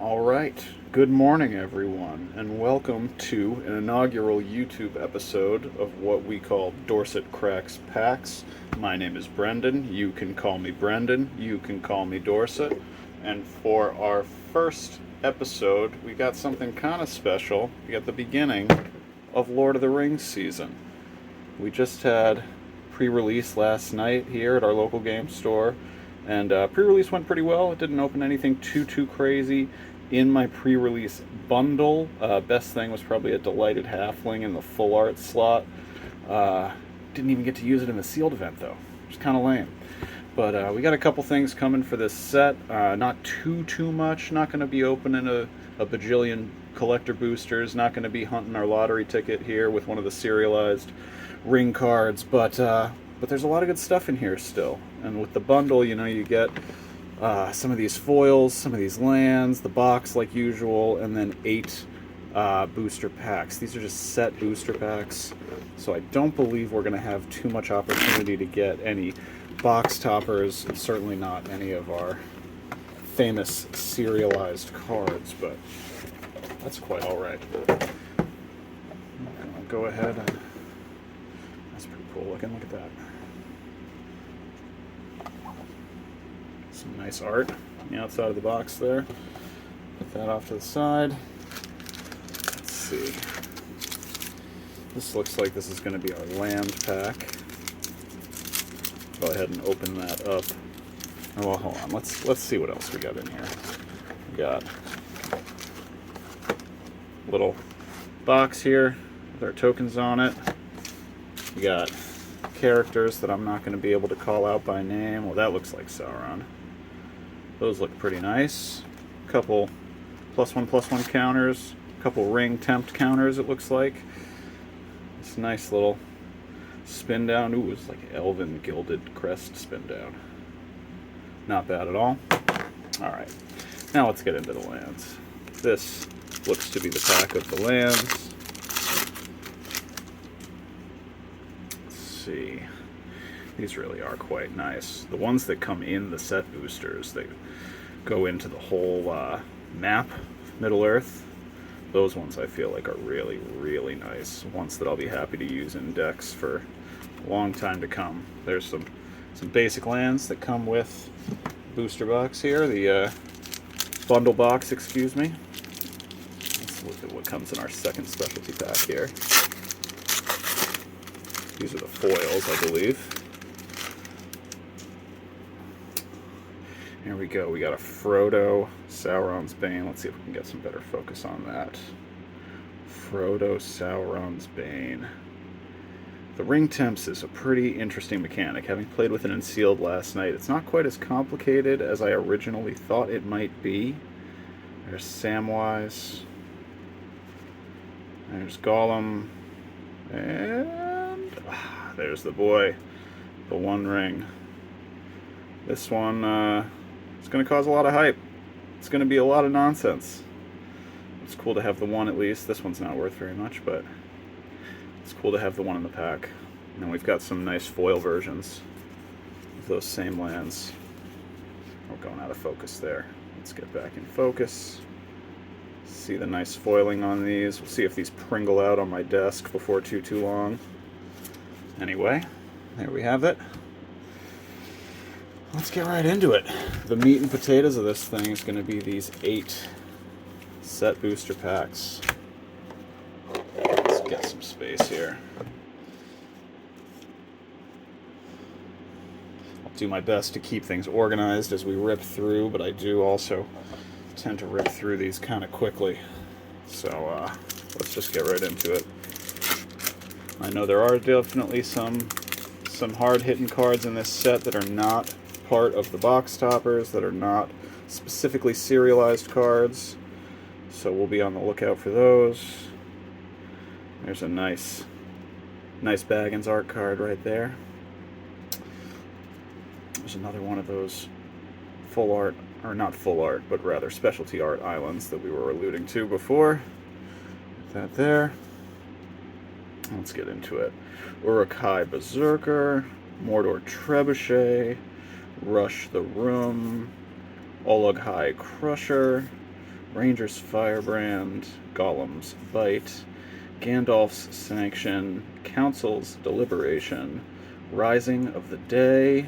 All right. Good morning, everyone, and welcome to an inaugural YouTube episode of what we call Dorsett Cracks Packs. My name is Brendan. You can call me Brendan. You can call me Dorsett. And for our first episode, we got something kind of special. We got the beginning of Lord of the Rings season. We just had pre-release last night here at our local game store, and pre-release went pretty well. It didn't open anything too crazy. In my pre-release bundle, best thing was probably a Delighted Halfling in the full art slot. Didn't even get to use it in the sealed event though, which is kind of lame. But we got a couple things coming for this set. Not too much. Not going to be opening a bajillion collector boosters. Not going to be hunting our lottery ticket here with one of the serialized ring cards. But there's a lot of good stuff in here still. And with the bundle, you get some of these foils, some of these lands, the box like usual, and then 8 booster packs. These are just set booster packs, so I don't believe we're going to have too much opportunity to get any box toppers, and certainly not any of our famous serialized cards, but that's quite alright. I'll go ahead. That's pretty cool looking, look at that. Some nice art on the outside of the box there. Put that off to the side. Let's see. This looks like this is going to be our land pack. Go ahead and open that up. Oh, well, hold on. Let's see what else we got in here. We got a little box here with our tokens on it. We got characters that I'm not going to be able to call out by name. Well, that looks like Sauron. Those look pretty nice. A couple +1/+1 counters. A couple ring tempt counters, it looks like. This nice little spin down. Ooh, it's like elven gilded crest spin down. Not bad at all. Alright, now let's get into the lands. This looks to be the pack of the lands. Let's see. These really are quite nice. The ones that come in the set boosters, they go into the whole map, Middle Earth. Those ones I feel like are really nice. Ones that I'll be happy to use in decks for a long time to come. There's some basic lands that come with booster box here, the bundle box, excuse me. Let's look at what comes in our second specialty pack here. These are the foils, I believe. Here we go. We got a Frodo, Sauron's Bane. Let's see if we can get some better focus on that. Frodo, Sauron's Bane. The ring temps is a pretty interesting mechanic. Having played with it in sealed last night, it's not quite as complicated as I originally thought it might be. There's Samwise. There's Gollum. And there's the boy. The One Ring. This one, it's going to cause a lot of hype. It's going to be a lot of nonsense. It's cool to have the one at least. This one's not worth very much, but it's cool to have the one in the pack. And then we've got some nice foil versions of those same lands. We're going out of focus there. Let's get back in focus. See the nice foiling on these. We'll see if these pringle out on my desk before too long. Anyway, there we have it. Let's get right into it. The meat and potatoes of this thing is going to be these 8 set booster packs. Let's get some space here. I'll do my best to keep things organized as we rip through, but I do also tend to rip through these kind of quickly. So let's just get right into it. I know there are definitely some hard-hitting cards in this set that are not part of the box toppers, that are not specifically serialized cards, so we'll be on the lookout for those. There's a nice Baggins art card right there. There's another one of those full art, or not full art, but rather specialty art islands that we were alluding to before. Put that there. Let's get into it. Uruk-hai Berserker, Mordor Trebuchet, Rush the Room, Olog-hai Crusher, Ranger's Firebrand, Gollum's Bite, Gandalf's Sanction, Council's Deliberation, Rising of the Day,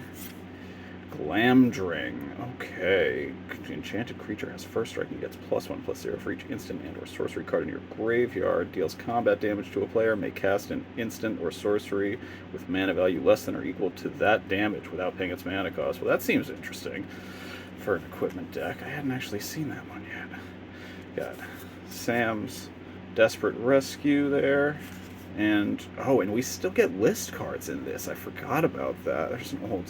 Glamdring. Okay. Enchanted creature has first strike and gets +1/+0 for each instant and or sorcery card in your graveyard. Deals combat damage to a player. May cast an instant or sorcery with mana value less than or equal to that damage without paying its mana cost. Well, that seems interesting for an equipment deck. I hadn't actually seen that one yet. Got Sam's Desperate Rescue there. And we still get list cards in this. I forgot about that. There's an old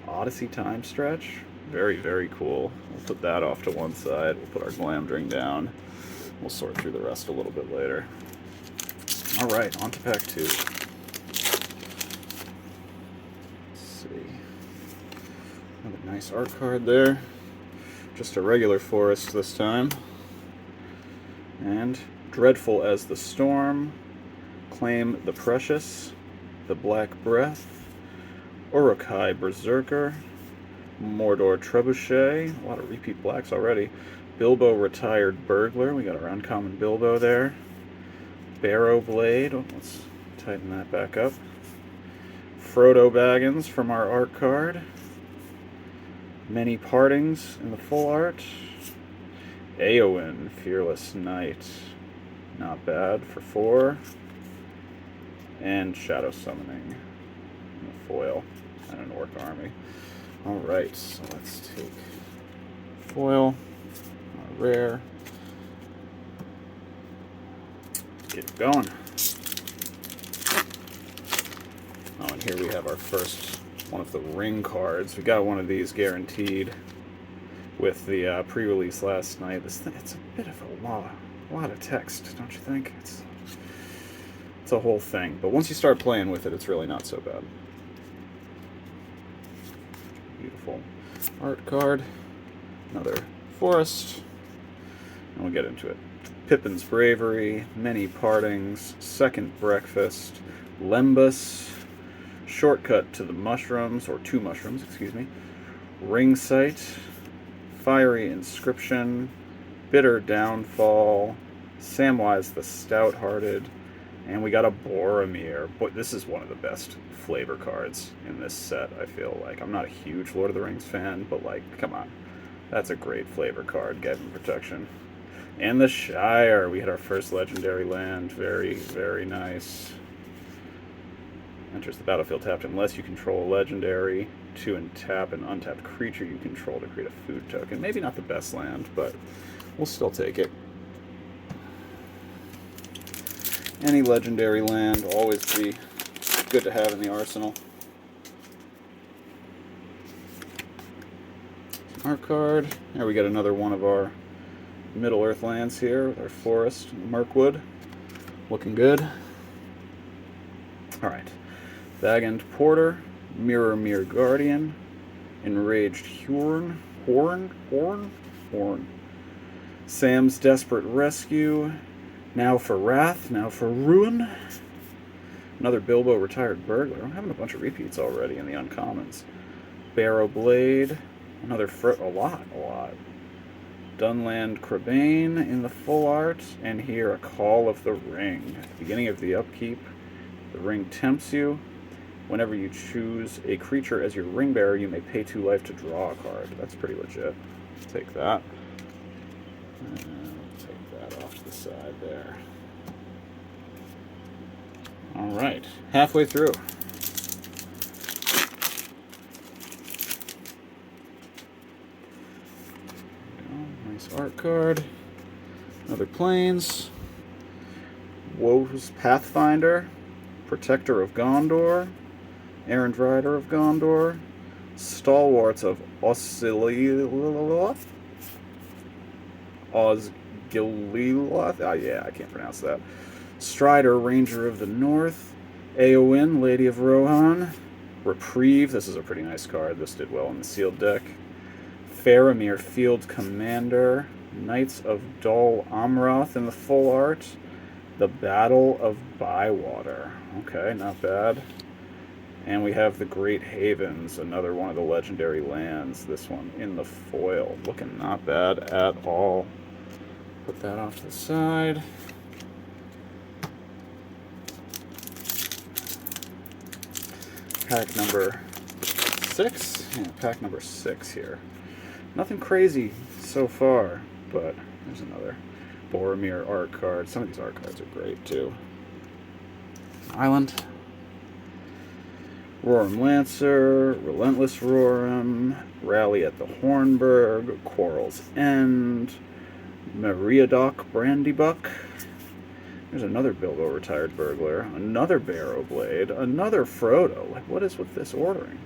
Odyssey time stretch. Very, very cool. We'll put that off to one side. We'll put our Glamdring down. We'll sort through the rest a little bit later. All right, on to pack 2. Let's see. Another nice art card there. Just a regular forest this time. And Dreadful as the Storm, Claim the Precious, the Black Breath, Uruk-hai Berserker, Mordor Trebuchet, a lot of repeat blacks already, Bilbo Retired Burglar, we got our uncommon Bilbo there, Barrow Blade, let's tighten that back up, Frodo Baggins from our art card, Many Partings in the full art, Eowyn, Fearless Knight, not bad for 4, and Shadow Summoning in the foil, and an Orc Army. Alright, so let's take foil, rare, get it going. Oh, and here we have our first one of the ring cards. We got one of these guaranteed with the pre-release last night. It's a bit of a lot of text, don't you think? It's a whole thing, but once you start playing with it, it's really not so bad. Beautiful art card, another forest, and we'll get into it. Pippin's Bravery, Many Partings, Second Breakfast, Lembas, Shortcut to the Mushrooms, or to Mushrooms, excuse me, Ring Sight, Fiery Inscription, Bitter Downfall, Samwise the Stout-Hearted, and we got a Boromir. But this is one of the best flavor cards in this set, I feel like. I'm not a huge Lord of the Rings fan, but like, come on. That's a great flavor card, Gathering Protection. And the Shire. We had our first legendary land. Very, very nice. Enters the battlefield tapped unless you control a legendary. 2 and tap an untapped creature you control to create a food token. Maybe not the best land, but we'll still take it. Any legendary land always be good to have in the arsenal. Art card. There we got another one of our Middle-earth lands here with our forest, Mirkwood. Looking good. Alright. Bag-End Porter, Mirror Guardian, Enraged Horn, Sam's Desperate Rescue, Now for Wrath, Now for Ruin, another Bilbo Retired Burglar. I'm having a bunch of repeats already in the uncommons. Barrow Blade, another a lot. Dunland Crabane in the full art, and here a Call of the Ring. At the beginning of the upkeep, the ring tempts you. Whenever you choose a creature as your ring bearer, you may pay 2 life to draw a card. That's pretty legit. Take that. And take that off to the side there. Alright, halfway through. Nice art card. Another Plains. Woe's Pathfinder. Protector of Gondor. Errand Rider of Gondor. Stalwarts of Osgiliath. Yeah, I can't pronounce that. Strider, Ranger of the North. Eowyn, Lady of Rohan. Reprieve, this is a pretty nice card. This did well in the sealed deck. Faramir, Field Commander. Knights of Dol Amroth in the full art. The Battle of Bywater. Okay, not bad. And we have the Great Havens, another one of the legendary lands. This one in the foil. Looking not bad at all. put that off to the side. Pack number 6. Yeah, pack number 6 here. Nothing crazy so far, but there's another Boromir art card. Some of these art cards are great too. Island. Roram Lancer, Relentless Roram, Rally at the Hornburg, Quarrel's End, Meriadoc Brandybuck. There's another Bilbo Retired Burglar, another Barrow Blade, another Frodo. Like, what is with this ordering?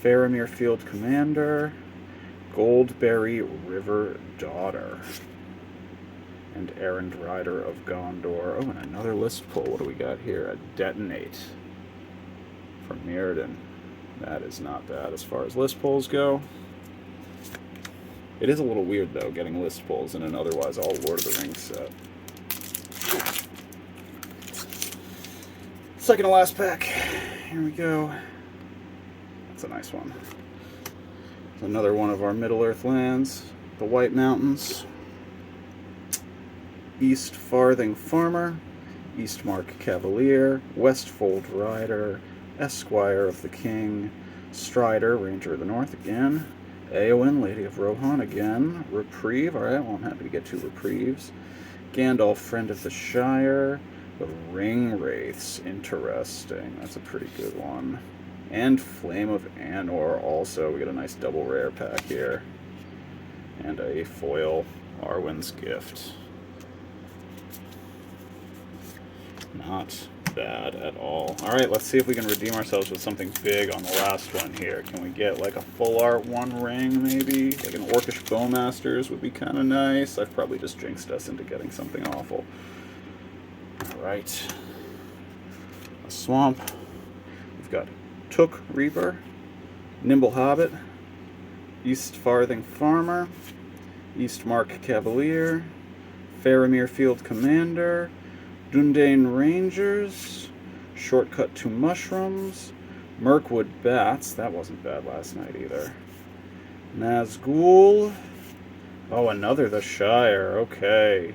Faramir Field Commander, Goldberry River Daughter, and Errand Rider of Gondor. Oh, and another list pull. What do we got here? A Detonate from Mirrodin. That is not bad as far as list pulls go. It is a little weird, though, getting list pulls in an otherwise all Lord of the Rings set. Second to last pack. Here we go. That's a nice one. It's another one of our Middle-earth lands. The White Mountains. East Farthing Farmer. Eastmark Cavalier. Westfold Rider. Esquire of the King. Strider, Ranger of the North again. Eowyn, Lady of Rohan again. Reprieve, alright, well I'm happy to get 2 Reprieves. Gandalf, Friend of the Shire. The Ring Wraiths, interesting. That's a pretty good one. And Flame of Anor also. We get a nice double rare pack here. And a foil Arwen's Gift. Not bad at all. Alright, let's see if we can redeem ourselves with something big on the last one here. Can we get like a full art 1 ring maybe? Like an Orcish Bowmasters would be kind of nice. I've probably just jinxed us into getting something awful. Alright. A Swamp. We've got Took Reaper. Nimble Hobbit. East Farthing Farmer. Eastmark Cavalier. Faramir Field Commander. Dundane Rangers, Shortcut to Mushrooms, Mirkwood Bats, that wasn't bad last night either. Nazgul, oh, another The Shire, okay.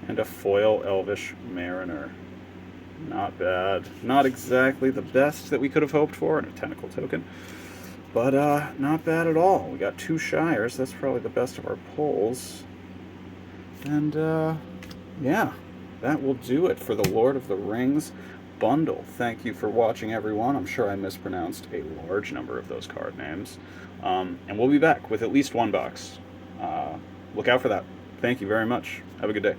And a foil Elvish Mariner. Not bad. Not exactly the best that we could have hoped for in a tentacle token, but not bad at all. We got 2 Shires, that's probably the best of our pulls. And yeah. That will do it for the Lord of the Rings bundle. Thank you for watching, everyone. I'm sure I mispronounced a large number of those card names. And we'll be back with at least 1 box. Look out for that. Thank you very much. Have a good day.